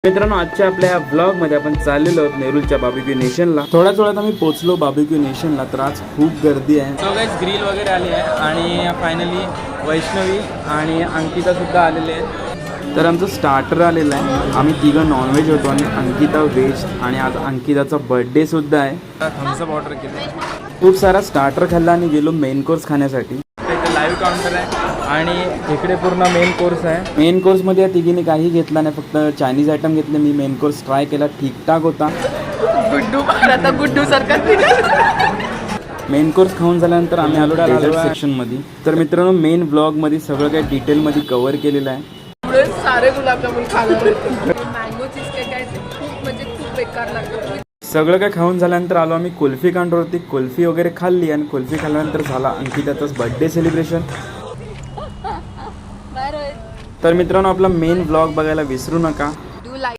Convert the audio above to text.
मित्रांनो, आजच्या आपल्या ह्या ब्लॉगमध्ये आपण चाललेलो आहोत नेरूलच्या बार्बेक्यू नेशनला. थोड्याच वेळात आम्ही पोहोचलो बार्बेक्यू नेशनला. तर आज खूप गर्दी आहे. सो गाइस, ग्रिल वगैरे आली आहे आणि फायनली वैष्णवी आणि अंकिता सुद्धा आलेले आहेत. तर आमचं स्टार्टर आलेलं आहे. आम्ही तिघं नॉनव्हेज होतो आणि अंकिता व्हेज. आणि आज अंकिताचा बर्थडे सुद्धा आहे. थम्सअप ऑर्डर केलं, खूप सारा स्टार्टर खाल्ला आणि गेलो मेन कोर्स खाण्यासाठी. इथे लाईव्ह काउंटर आहे आणि इकडे पूर्ण मेन कोर्स आहे. मेन कोर्समध्ये या तिघीने काही घेतला नाही, फक्त चायनीज आयटम घेतले. मी मेन कोर्स ट्राय केला, ठीकठाक होता. गुड्डू सारखा मेन कोर्स खाऊन झाल्यानंतर आम्ही आलो डेझर्ट सेक्शनमध्ये. तर मित्रांनो, मेन ब्लॉगमध्ये सगळं काही डिटेलमध्ये कव्हर केलेलं आहे. पुढे सारे गुलाबजामुन खाणार मँगो चीज केक आहे ते खूप म्हणजे खूप बेकार लागतं. सगळं काय खाऊन झाल्यानंतर आलो आम्ही कुल्फी काउंटरवरती. कुल्फी वगैरे खाल्ली आणि कुल्फी खाल्ल्यानंतर झाला अंकिताचाच बर्थडे सेलिब्रेशन. तर मित्रांनो, आपला मेन ब्लॉग बघायला विसरू नका.